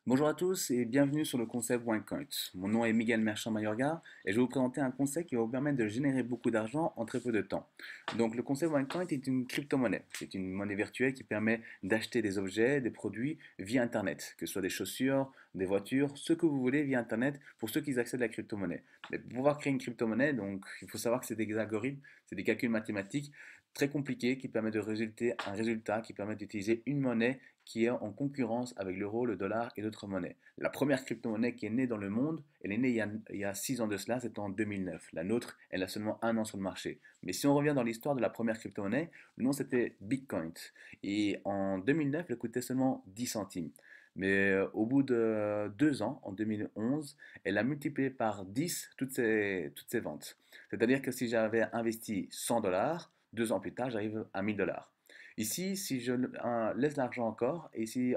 Bonjour à tous et bienvenue sur le concept OneCoin. Mon nom est Miguel Merchant-Mayorga et je vais vous présenter un concept qui va vous permettre de générer beaucoup d'argent en très peu de temps. Donc le concept OneCoin est une crypto-monnaie. C'est une monnaie virtuelle qui permet d'acheter des objets, des produits via Internet, que ce soit des chaussures, des voitures, ce que vous voulez via Internet pour ceux qui accèdent à la crypto-monnaie. Mais pour pouvoir créer une crypto-monnaie, donc il faut savoir que c'est des algorithmes, c'est des calculs mathématiques très compliqués qui permettent de résulter un résultat qui permet d'utiliser une monnaie qui est en concurrence avec l'euro, le dollar et d'autres monnaies. La première crypto-monnaie qui est née dans le monde, elle est née il y a 6 ans de cela, c'était en 2009. La nôtre, elle a seulement un an sur le marché. Mais si on revient dans l'histoire de la première crypto-monnaie, le nom c'était Bitcoin. Et en 2009, elle coûtait seulement 10 centimes. Mais au bout de 2 ans, en 2011, elle a multiplié par 10 toutes ses ventes. C'est-à-dire que si j'avais investi 100 dollars, 2 ans plus tard, j'arrive à 1000 dollars. Ici, si je laisse l'argent encore, et si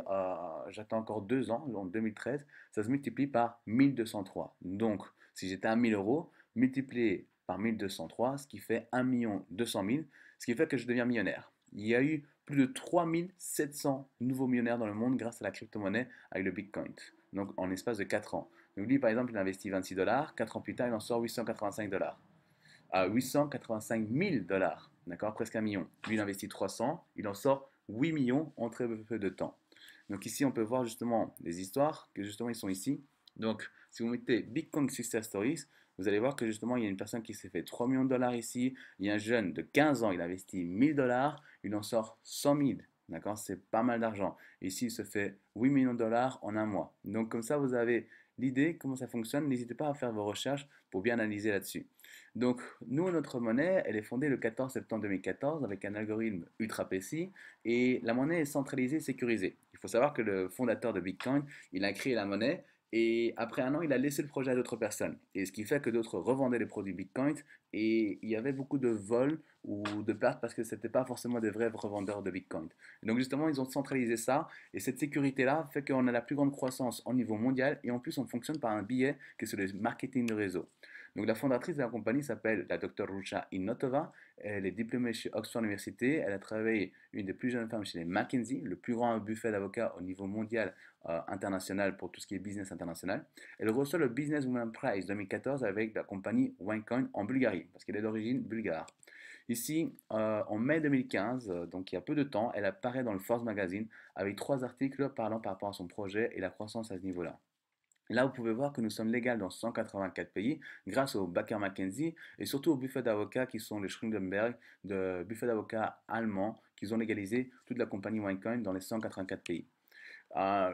j'attends encore 2 ans, en 2013, ça se multiplie par 1203. Donc, si j'étais à 1000 euros, multiplié par 1203, ce qui fait 1 200 000, ce qui fait que je deviens millionnaire. Il y a eu plus de 3700 nouveaux millionnaires dans le monde grâce à la crypto-monnaie avec le Bitcoin. Donc, en l'espace de 4 ans. Donc, lui, par exemple, il a investi 26 dollars, 4 ans plus tard, il en sort 885 dollars à 885 000 dollars, d'accord, presque 1 million. Lui, il investit 300, il en sort 8 millions en très peu de temps. Donc ici, on peut voir justement des histoires que justement ils sont ici. Donc, si vous mettez Bitcoin Success Stories, vous allez voir que justement, il y a une personne qui s'est fait 3 millions de dollars ici. Il y a un jeune de 15 ans, il investit 1000 dollars, il en sort 100 000. D'accord, c'est pas mal d'argent. Ici, il se fait 8 millions de dollars en un mois. Donc, comme ça, vous avez l'idée, comment ça fonctionne. N'hésitez pas à faire vos recherches pour bien analyser là-dessus. Donc, nous, notre monnaie, elle est fondée le 14 septembre 2014 avec un algorithme ultra précis et la monnaie est centralisée et sécurisée. Il faut savoir que le fondateur de Bitcoin, il a créé la monnaie et après un an, il a laissé le projet à d'autres personnes. Et ce qui fait que d'autres revendaient les produits Bitcoin et il y avait beaucoup de vols ou de pertes parce que ce n'était pas forcément des vrais revendeurs de Bitcoin. Et donc, justement, ils ont centralisé ça et cette sécurité-là fait qu'on a la plus grande croissance au niveau mondial et en plus, on fonctionne par un billet qui est sur le marketing de réseau. Donc la fondatrice de la compagnie s'appelle la Dr Rusha Inotova. Elle est diplômée chez Oxford University. Elle a travaillé une des plus jeunes femmes chez les McKinsey, le plus grand buffet d'avocats au niveau mondial international pour tout ce qui est business international. Elle reçoit le Business Women Prize 2014 avec la compagnie OneCoin en Bulgarie, parce qu'elle est d'origine bulgare. Ici, en mai 2015, donc il y a peu de temps, elle apparaît dans le Forbes Magazine avec 3 articles parlant par rapport à son projet et la croissance à ce niveau-là. Là, vous pouvez voir que nous sommes légaux dans 184 pays grâce au Baker McKenzie et surtout aux buffets d'avocats qui sont les Schringenberg, de buffets d'avocats allemands qui ont légalisé toute la compagnie OneCoin dans les 184 pays.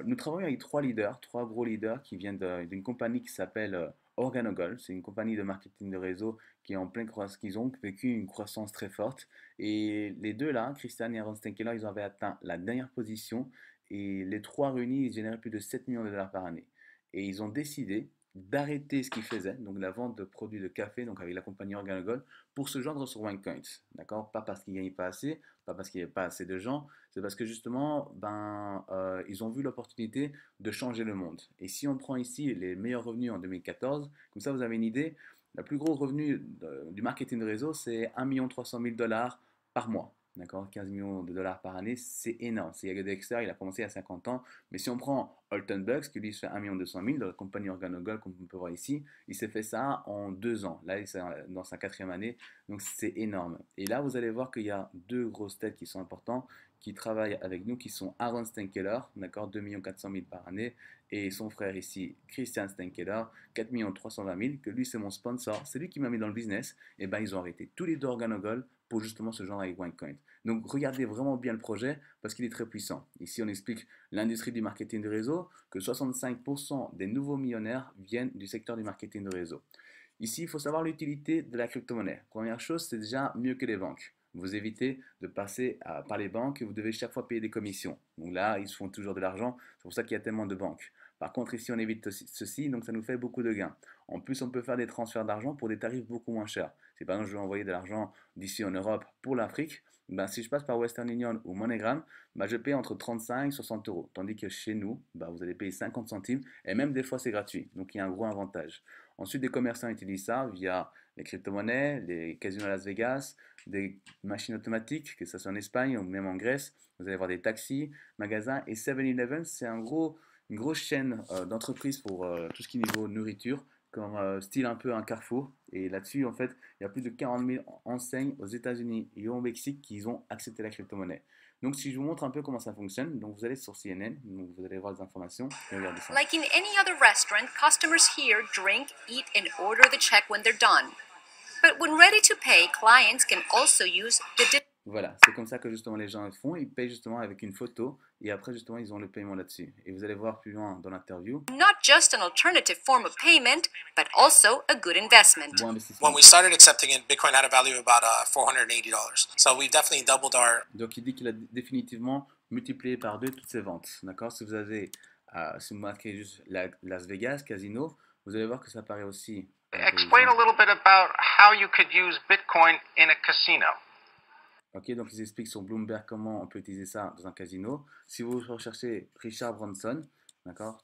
Nous travaillons avec 3 leaders, 3 gros leaders qui viennent d'une compagnie qui s'appelle Organogold. C'est une compagnie de marketing de réseau qui est en pleine croissance, qui ont vécu une croissance très forte. Et les deux là, Christian et Aaron Stenkeller, ils avaient atteint la dernière position. Et les trois réunis, ils généraient plus de 7 millions de dollars par année. Et ils ont décidé d'arrêter ce qu'ils faisaient, donc la vente de produits de café, donc avec la compagnie Organogold, pour se joindre sur OneCoin. D'accord? Pas parce qu'ils ne gagnaient pas assez, pas parce qu'il n'y avait pas assez de gens, c'est parce que justement, ils ont vu l'opportunité de changer le monde. Et si on prend ici les meilleurs revenus en 2014, comme ça vous avez une idée, le plus gros revenu du marketing de réseau, c'est 1 300 000 dollars par mois. D'accord, 15 millions de dollars par année, c'est énorme. C'est Gary Dexter, il a commencé à 50 ans. Mais si on prend Alton Bucks, qui lui se fait 1 200 000 de la compagnie Organogold, comme on peut voir ici, il s'est fait ça en 2 ans. Là, il est dans sa quatrième année. Donc, c'est énorme. Et là, vous allez voir qu'il y a deux grosses têtes qui sont importantes, qui travaillent avec nous, qui sont Aaron Stenkeller, d'accord, 2 400 000 par année, et son frère ici, Christian Stenkeller, 4 320 000, que lui, c'est mon sponsor. C'est lui qui m'a mis dans le business. Et ben, ils ont arrêté tous les deux Organogold pour justement ce genre avec OneCoin. Donc regardez vraiment bien le projet parce qu'il est très puissant. Ici, on explique l'industrie du marketing de réseau, que 65% des nouveaux millionnaires viennent du secteur du marketing de réseau. Ici, il faut savoir l'utilité de la crypto-monnaie. Première chose, c'est déjà mieux que les banques. Vous évitez de passer par les banques et vous devez chaque fois payer des commissions. Donc là, ils se font toujours de l'argent. C'est pour ça qu'il y a tellement de banques. Par contre, ici, on évite ceci, donc ça nous fait beaucoup de gains. En plus, on peut faire des transferts d'argent pour des tarifs beaucoup moins chers. Si par exemple, je veux envoyer de l'argent d'ici en Europe pour l'Afrique, ben, si je passe par Western Union ou MoneyGram, ben, je paye entre 35 et 60 euros. Tandis que chez nous, ben, vous allez payer 50 centimes et même des fois c'est gratuit. Donc il y a un gros avantage. Ensuite, des commerçants utilisent ça via les crypto-monnaies, les casinos à Las Vegas, des machines automatiques, que ce soit en Espagne ou même en Grèce. Vous allez voir des taxis, magasins et 7-Eleven, c'est un gros une grosse chaîne d'entreprises pour tout ce qui est niveau nourriture, comme style un peu un Carrefour. Et là-dessus, en fait, il y a plus de 40 000 enseignes aux États-Unis et au Mexique qui ont accepté la crypto-monnaie. Donc, si je vous montre un peu comment ça fonctionne, donc vous allez sur CNN, donc vous allez voir des informations et regardez ça. Like in any other restaurant, customers here drink, eat, and order the check when they're done. But when ready to pay, clients can also use the Voilà, c'est comme ça que justement les gens le font. Ils payent justement avec une photo et après justement ils ont le paiement là-dessus. Et vous allez voir plus loin dans l'interview. not just an alternative form of payment, but also a good investment. Bon When investissement. we started accepting it, Bitcoin had a value of about $480. So we've definitely doubled our. Donc il dit qu'il a définitivement multiplié par deux toutes ses ventes. D'accord? Si vous avez, si vous marquez juste Las Vegas, casino, vous allez voir que ça apparaît aussi à la Explain a télévision. little bit about how you could use Bitcoin in a casino. Ok, donc ils expliquent sur Bloomberg comment on peut utiliser ça dans un casino. Si vous recherchez Richard Branson, d'accord?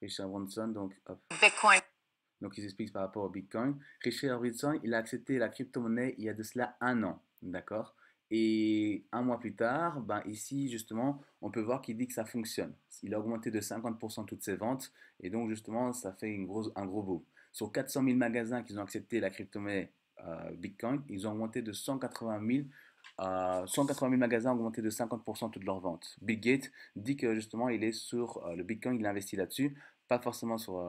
Richard Branson, donc hop. Bitcoin. Donc ils expliquent par rapport au Bitcoin. Richard Branson, il a accepté la crypto-monnaie il y a de cela un an, d'accord? Et un mois plus tard, ben ici justement, on peut voir qu'il dit que ça fonctionne. Il a augmenté de 50% toutes ses ventes et donc justement, ça fait un gros boom. Sur 400 000 magasins qui ont accepté la crypto-monnaie Bitcoin, ils ont augmenté de 180 000 magasins ont augmenté de 50% toutes leurs ventes. Bill Gates dit que justement, il est sur le Bitcoin, il investit là-dessus, pas forcément sur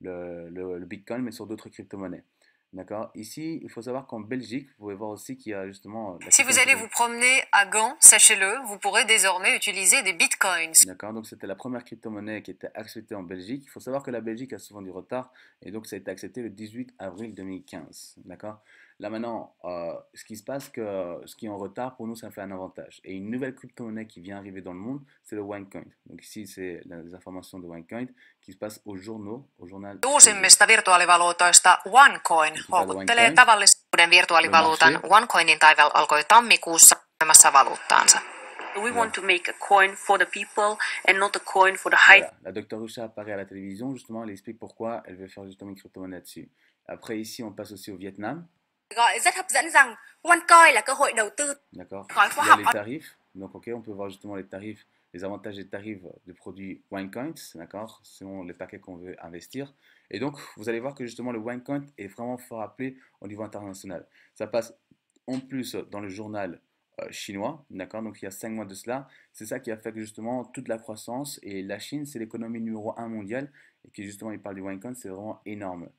le Bitcoin, mais sur d'autres crypto-monnaies. D'accord? Ici, il faut savoir qu'en Belgique, vous pouvez voir aussi qu'il y a justement la Si vous allez vous promener à Gand, sachez-le, vous pourrez désormais utiliser des bitcoins. D'accord, donc c'était la première crypto-monnaie qui était acceptée en Belgique. Il faut savoir que la Belgique a souvent du retard et donc ça a été accepté le 18 avril 2015. D'accord? Là maintenant, ce qui se passe, que ce qui est en retard, pour nous, ça fait un avantage. Et une nouvelle crypto-monnaie qui vient arriver dans le monde, c'est le OneCoin. Donc ici, c'est les informations de OneCoin qui se passent aux journaux, au journal. Uusimmista virtuaalivaluutoista OneCoin houkuttelee tavallisuuden virtuaalivaluutan. OneCoinin taival alkoi tammikuussa myymässä valuuttaansa. We want to make a coin for the people and not a coin for the high. Voilà, la Dr Rusha apparaît à la télévision, justement, elle explique pourquoi elle veut faire justement une crypto-monnaie dessus. Après, ici, on passe aussi au Vietnam. Gọi rất hấp dẫn rằng OneCoin là cơ hội đầu tư. D'accord. Gói khoa Il y a học. les tarifs. Donc, ok, on peut voir justement les tarifs, les avantages des tarifs de produits OneCoin, d'accord, selon les paquets qu'on veut investir. Et donc, vous allez voir que justement le OneCoin est vraiment fort appelé au niveau international. Ça passe en plus dans le journal chinois, d'accord, donc il y a 5 mois de cela. C'est ça qui a fait que justement toute la croissance, et la Chine, c'est l'économie numéro 1 mondiale, et qui justement, il parle du OneCoin, c'est vraiment énorme.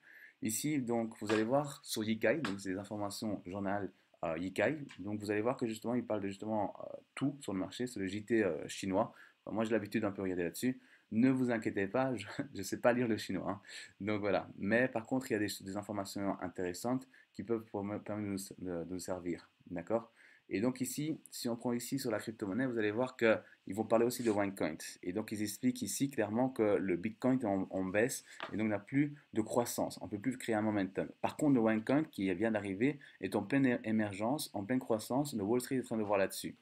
Ici, donc, vous allez voir sur Yikai, donc c'est des informations journal Yikai. Donc vous allez voir que justement il parle de justement tout sur le marché, c'est le JT chinois. Enfin, moi j'ai l'habitude d'un peu regarder là-dessus. Ne vous inquiétez pas, je ne sais pas lire le chinois, hein. Donc voilà. Mais par contre il y a des informations intéressantes qui peuvent permettre de nous servir. D'accord? Et donc ici, si on prend ici sur la crypto-monnaie, vous allez voir qu'ils vont parler aussi de OneCoin. Et donc ils expliquent ici clairement que le Bitcoin est en baisse et donc n'a plus de croissance. On ne peut plus créer un momentum. Par contre, le OneCoin qui vient d'arriver est en pleine émergence, en pleine croissance. Le Wall Street est en train de voir là-dessus.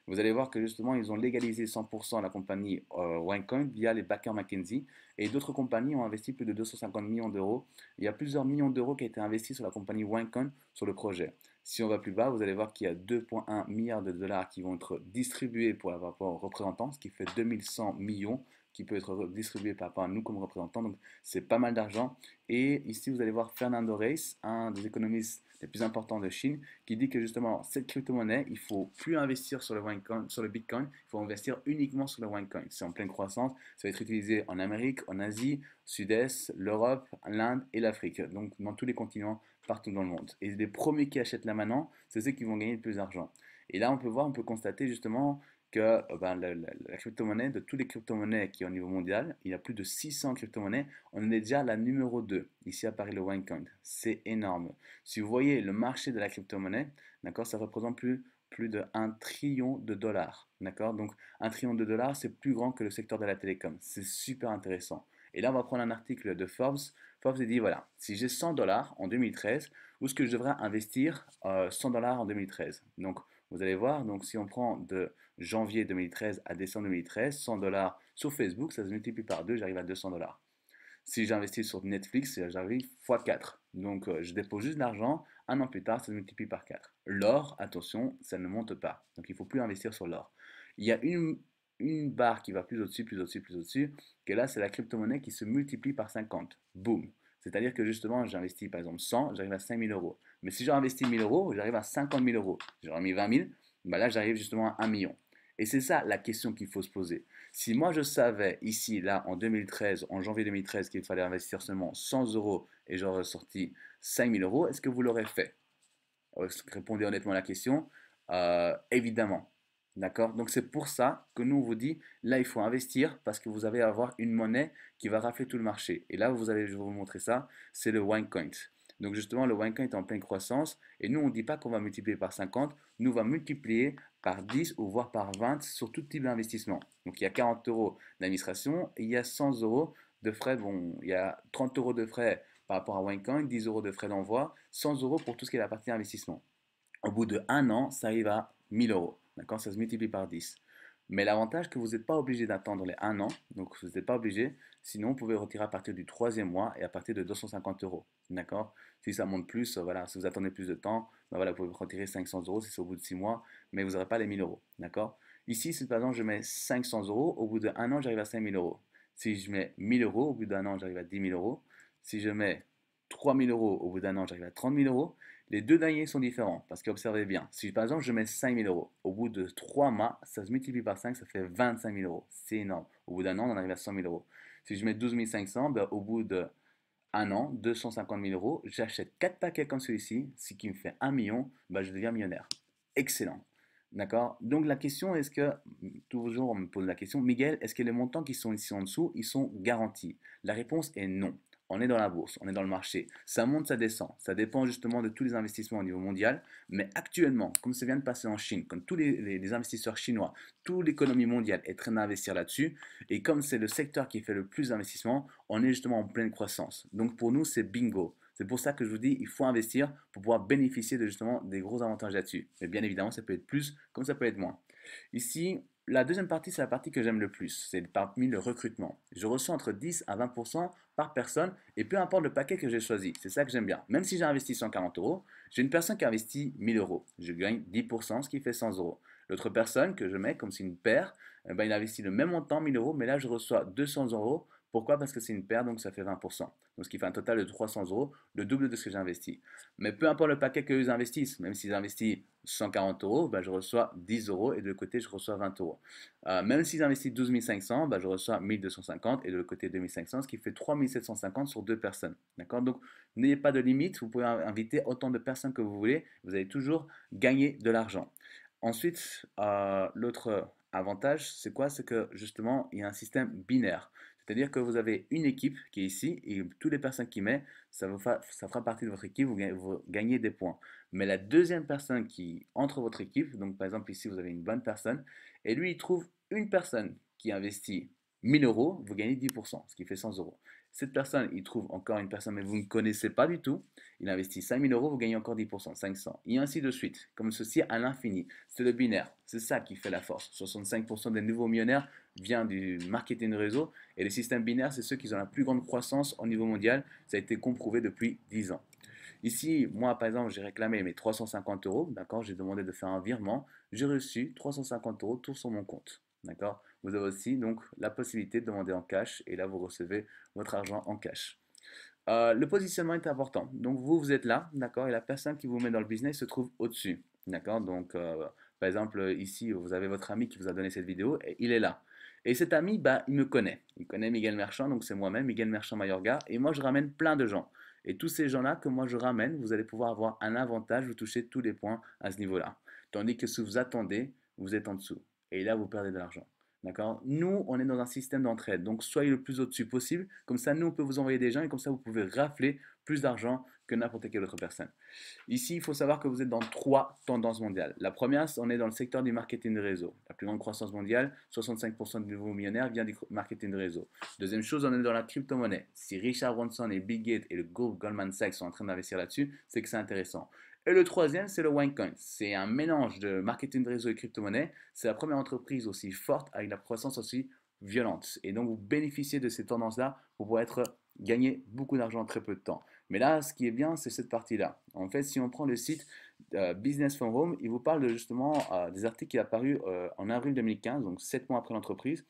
Vous allez voir que justement, ils ont légalisé 100% la compagnie OneCoin via les backers McKinsey. Et d'autres compagnies ont investi plus de 250 millions d'euros. Il y a plusieurs millions d'euros qui ont été investis sur la compagnie OneCoin sur le projet. Si on va plus bas, vous allez voir qu'il y a 2,1 milliards de dollars qui vont être distribués pour la rapport aux représentants, ce qui fait 2100 millions qui peut être distribué par rapport à nous comme représentants. Donc c'est pas mal d'argent. Et ici, vous allez voir Fernando Reis, un des économistes les plus importants de Chine, qui dit que justement, cette crypto-monnaie, il ne faut plus investir sur le Bitcoin, il faut investir uniquement sur le OneCoin. C'est en pleine croissance, ça va être utilisé en Amérique, en Asie, Sud-Est, l'Europe, l'Inde et l'Afrique. Donc dans tous les continents, partout dans le monde. Et les premiers qui achètent là maintenant, c'est ceux qui vont gagner le plus d'argent. Et là, on peut constater justement que la crypto-monnaie, de toutes les crypto-monnaies qui est au niveau mondial, il y a plus de 600 crypto-monnaies, on est déjà la numéro 2. Ici apparaît le OneCoin. C'est énorme. Si vous voyez le marché de la crypto-monnaie, d'accord, ça représente plus de 1 trillion de dollars. D'accord, donc 1 trillion de dollars, c'est plus grand que le secteur de la télécom. C'est super intéressant. Et là, on va prendre un article de Forbes. Forbes dit, voilà, si j'ai 100 dollars en 2013, où est-ce que je devrais investir 100 dollars en 2013? Donc, vous allez voir, donc si on prend de janvier 2013 à décembre 2013, 100 dollars sur Facebook, ça se multiplie par 2, j'arrive à 200 dollars. Si j'investis sur Netflix, j'arrive x 4. Donc je dépose juste l'argent, un an plus tard, ça se multiplie par 4. L'or, attention, ça ne monte pas. Donc il ne faut plus investir sur l'or. Il y a une barre qui va plus au-dessus, plus au-dessus, plus au-dessus, que là, c'est la crypto-monnaie qui se multiplie par 50. Boum. C'est-à-dire que justement, j'investis par exemple 100, j'arrive à 5 000 euros. Mais si j'ai investi 1 000 euros, j'arrive à 50 000 euros. J'aurais mis 20 000, bah là, j'arrive justement à 1 million. Et c'est ça la question qu'il faut se poser. Si moi je savais ici, là, en 2013, en janvier 2013, qu'il fallait investir seulement 100 euros et j'aurais sorti 5 000 euros, est-ce que vous l'aurez fait? Répondez honnêtement à la question. Évidemment. D'accord? Donc c'est pour ça que nous on vous dit, là il faut investir parce que vous allez avoir une monnaie qui va rafler tout le marché. Et là je vais vous montrer ça, c'est le OneCoin. Donc justement le OneCoin est en pleine croissance et nous on ne dit pas qu'on va multiplier par 50, nous on va multiplier par 10 ou voire par 20 sur tout type d'investissement. Donc il y a 40 euros d'administration et il y a 100 euros de frais, bon il y a 30 euros de frais par rapport à OneCoin, 10 euros de frais d'envoi, 100 euros pour tout ce qui est la partie investissement. Au bout de 1 an, ça arrive à 1000 euros. D'accord? Ça se multiplie par 10. Mais l'avantage que vous n'êtes pas obligé d'attendre les 1 an, donc vous n'êtes pas obligé, sinon vous pouvez retirer à partir du troisième mois et à partir de 250 euros. D'accord? Si ça monte plus, voilà, si vous attendez plus de temps, ben voilà, vous pouvez retirer 500 euros si c'est au bout de 6 mois, mais vous n'aurez pas les 1000 euros. D'accord? Ici, si par exemple je mets 500 euros, au bout de 1 an, j'arrive à 5000 euros. Si je mets 1000 euros, au bout d'1 an, j'arrive à 10 000 euros. Si je mets 3000 euros, au bout d'1 an, j'arrive à 30 000 euros. Les deux derniers sont différents parce qu'observez bien, si par exemple je mets 5 000 euros, au bout de 3 mois, ça se multiplie par 5, ça fait 25 000 euros. C'est énorme. Au bout d'1 an, on arrive à 100 000 euros. Si je mets 12 500, ben, au bout d'1 an, 250 000 euros, j'achète 4 paquets comme celui-ci, ce qui me fait 1 million, ben, je deviens millionnaire. Excellent. D'accord? Donc la question, est-ce que, toujours on me pose la question, Miguel, est-ce que les montants qui sont ici en dessous, ils sont garantis? La réponse est non. On est dans la bourse, on est dans le marché. Ça monte, ça descend. Ça dépend justement de tous les investissements au niveau mondial. Mais actuellement, comme ça vient de passer en Chine, comme tous les investisseurs chinois, toute l'économie mondiale est en train d'investir là-dessus. Et comme c'est le secteur qui fait le plus d'investissement, on est justement en pleine croissance. Donc pour nous, c'est bingo. C'est pour ça que je vous dis, il faut investir pour pouvoir bénéficier de justement des gros avantages là-dessus. Mais bien évidemment, ça peut être plus, comme ça peut être moins. Ici, la deuxième partie, c'est la partie que j'aime le plus. C'est parmi le recrutement. Je reçois entre 10 à 20% par personne et peu importe le paquet que j'ai choisi. C'est ça que j'aime bien. Même si j'ai investi 140 euros, j'ai une personne qui a investi 1000 euros. Je gagne 10%, ce qui fait 100 euros. L'autre personne que je mets, comme c'est une paire, eh ben, il investit le même montant, 1000 euros, mais là, je reçois 200 euros. Pourquoi? Parce que c'est une paire, donc ça fait 20%. Donc ce qui fait un total de 300 euros, le double de ce que j'ai investi. Mais peu importe le paquet qu'ils investissent, même s'ils investissent 140 euros, ben, je reçois 10 euros et de l'autre côté, je reçois 20 euros. Même s'ils investissent 12 500, ben, je reçois 1250 et de l'autre côté 2500, ce qui fait 3750 sur deux personnes. D'accord? Donc n'ayez pas de limite, vous pouvez inviter autant de personnes que vous voulez, vous allez toujours gagner de l'argent. Ensuite, l'autre avantage, c'est quoi? C'est que justement, il y a un système binaire. C'est-à-dire que vous avez une équipe qui est ici et toutes les personnes qui mettent, ça fera partie de votre équipe, vous gagnez des points. Mais la deuxième personne qui entre votre équipe, donc par exemple ici vous avez une bonne personne, et lui il trouve une personne qui investit 1000 euros, vous gagnez 10%, ce qui fait 100 euros. Cette personne, il trouve encore une personne, mais vous ne connaissez pas du tout, il investit 5000 euros, vous gagnez encore 10%, 500, et ainsi de suite, comme ceci à l'infini. C'est le binaire, c'est ça qui fait la force. 65% des nouveaux millionnaires vient du marketing de réseau, et les systèmes binaires, c'est ceux qui ont la plus grande croissance au niveau mondial, ça a été comprouvé depuis 10 ans. Ici, moi par exemple, j'ai réclamé mes 350 euros, d'accord, j'ai demandé de faire un virement, j'ai reçu 350 euros tout sur mon compte. D'accord? Vous avez aussi donc la possibilité de demander en cash et là vous recevez votre argent en cash. Le positionnement est important. Donc vous êtes là, d'accord, et la personne qui vous met dans le business se trouve au-dessus. D'accord? Donc par exemple ici vous avez votre ami qui vous a donné cette vidéo et il est là. Et cet ami, bah, il me connaît. Il connaît Miguel Merchant, donc c'est moi-même, Miguel Merchant Mayorga, et moi je ramène plein de gens. Et tous ces gens-là que moi je ramène, vous allez pouvoir avoir un avantage, vous touchez tous les points à ce niveau-là. Tandis que si vous attendez, vous êtes en dessous. Et là, vous perdez de l'argent. D'accord? Nous, on est dans un système d'entraide. Donc, soyez le plus au-dessus possible. Comme ça, nous, on peut vous envoyer des gens et comme ça, vous pouvez rafler plus d'argent que n'importe quelle autre personne. Ici, il faut savoir que vous êtes dans 3 tendances mondiales. La première, on est dans le secteur du marketing de réseau. La plus grande croissance mondiale, 65% des nouveaux millionnaires vient du marketing de réseau. Deuxième chose, on est dans la crypto-monnaie. Si Richard Branson et Bill Gates et le groupe Goldman Sachs sont en train d'investir là-dessus, c'est que c'est intéressant. Et le troisième, c'est le OneCoin. C'est un mélange de marketing de réseau et crypto-monnaie. C'est la première entreprise aussi forte avec la croissance aussi violente. Et donc, vous bénéficiez de ces tendances-là pour pouvoir gagner beaucoup d'argent en très peu de temps. Mais là, ce qui est bien, c'est cette partie-là. En fait, si on prend le site Business from Home, il vous parle de, justement des articles qui sont apparus en avril 2015, donc 7 mois après l'entreprise.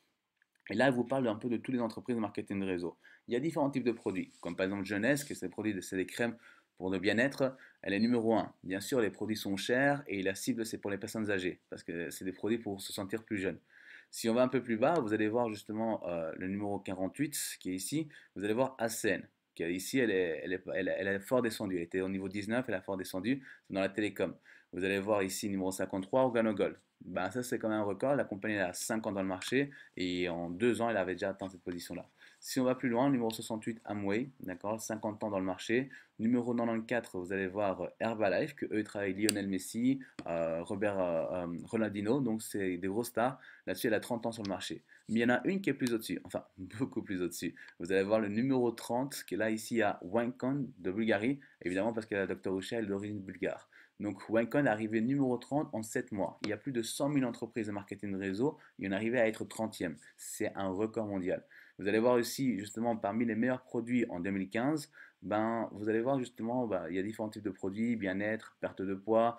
Et là, il vous parle un peu de toutes les entreprises de marketing de réseau. Il y a différents types de produits, comme par exemple Jeunesse, qui est des produits, c'est des crèmes pour le bien-être. Elle est numéro un. Bien sûr, les produits sont chers et la cible, c'est pour les personnes âgées, parce que c'est des produits pour se sentir plus jeune. Si on va un peu plus bas, vous allez voir justement le numéro 48 qui est ici. Vous allez voir ACN, qui est ici, elle est fort descendue. Elle était au niveau 19, elle a fort descendu. C'est dans la télécom. Vous allez voir ici numéro 53, Organogol. Ben, ça, c'est quand même un record. La compagnie elle a 5 ans dans le marché et en 2 ans, elle avait déjà atteint cette position-là. Si on va plus loin, numéro 68, Amway, d'accord, 50 ans dans le marché. Numéro 94, vous allez voir Herbalife, que eux travaillent Lionel Messi, Robert Ronaldinho, donc c'est des gros stars. Là-dessus, elle a 30 ans sur le marché. Mais il y en a une qui est plus au-dessus, enfin beaucoup plus au-dessus. Vous allez voir le numéro 30, qui est là ici à Wincon de Bulgarie, évidemment parce que la Dr. Usha est d'origine bulgare. Donc Wincon est arrivé numéro 30 en 7 mois. Il y a plus de 100 000 entreprises de marketing de réseau, il en est arrivé à être 30e. C'est un record mondial. Vous allez voir aussi, justement, parmi les meilleurs produits en 2015, ben, vous allez voir justement, ben, il y a différents types de produits, bien-être, perte de poids,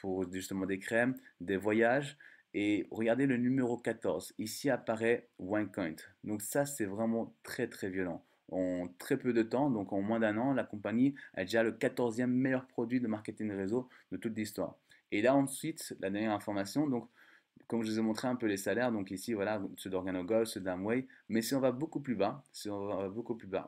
pour justement des crèmes, des voyages. Et regardez le numéro 14. Ici apparaît OneCoin. Donc ça, c'est vraiment très très violent. En très peu de temps, donc en moins d'un an, la compagnie a déjà le 14e meilleur produit de marketing réseau de toute l'histoire. Et là ensuite, la dernière information, donc comme je vous ai montré un peu les salaires, donc ici, voilà, ceux d'Organogol, ceux d'Amway, mais si on va beaucoup plus bas,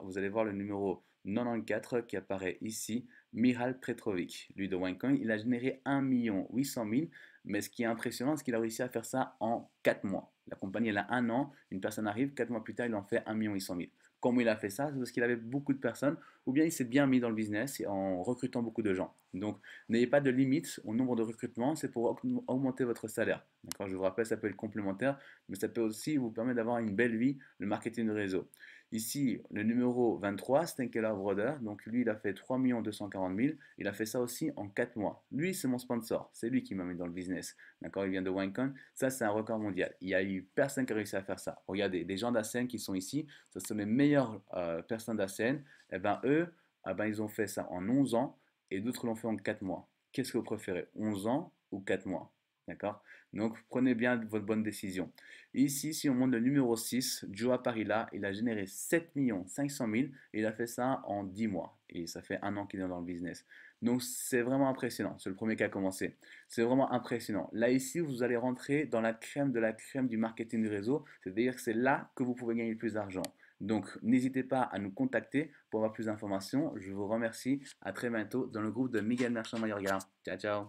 vous allez voir le numéro 94 qui apparaît ici, Mihal Petrovic. Lui de OneCoin, il a généré 1 800 000, mais ce qui est impressionnant, c'est qu'il a réussi à faire ça en 4 mois. La compagnie, elle a 1 an, une personne arrive, 4 mois plus tard, il en fait 1 800 000. Comment il a fait ça? C'est parce qu'il avait beaucoup de personnes, ou bien il s'est bien mis dans le business en recrutant beaucoup de gens. Donc, n'ayez pas de limite au nombre de recrutements, c'est pour augmenter votre salaire. D'accord? Je vous rappelle, ça peut être complémentaire, mais ça peut aussi vous permettre d'avoir une belle vie, le marketing de réseau. Ici, le numéro 23, Stenkeller Broder, donc lui, il a fait 3 240 000, il a fait ça aussi en 4 mois. Lui, c'est mon sponsor, c'est lui qui m'a mis dans le business. D'accord? Il vient de Wincon, ça c'est un record mondial. Il n'y a eu personne qui a réussi à faire ça. Regardez, des gens d'ACN qui sont ici, ce sont les meilleures personnes d'ACN, et ben eux, ils ont fait ça en 11 ans, et d'autres l'ont fait en 4 mois. Qu'est-ce que vous préférez, 11 ans ou 4 mois? D'accord? Donc prenez bien votre bonne décision. Ici, si on monte le numéro 6, Joe Parilla, il a généré 7 500 000 et il a fait ça en 10 mois. Et ça fait 1 an qu'il est dans le business. Donc c'est vraiment impressionnant. C'est le premier qui a commencé. C'est vraiment impressionnant. Là, ici, vous allez rentrer dans la crème de la crème du marketing du réseau. C'est-à-dire que c'est là que vous pouvez gagner le plus d'argent. Donc, n'hésitez pas à nous contacter pour avoir plus d'informations. Je vous remercie. À très bientôt dans le groupe de Miguel Merchant Mayorga. Ciao, ciao.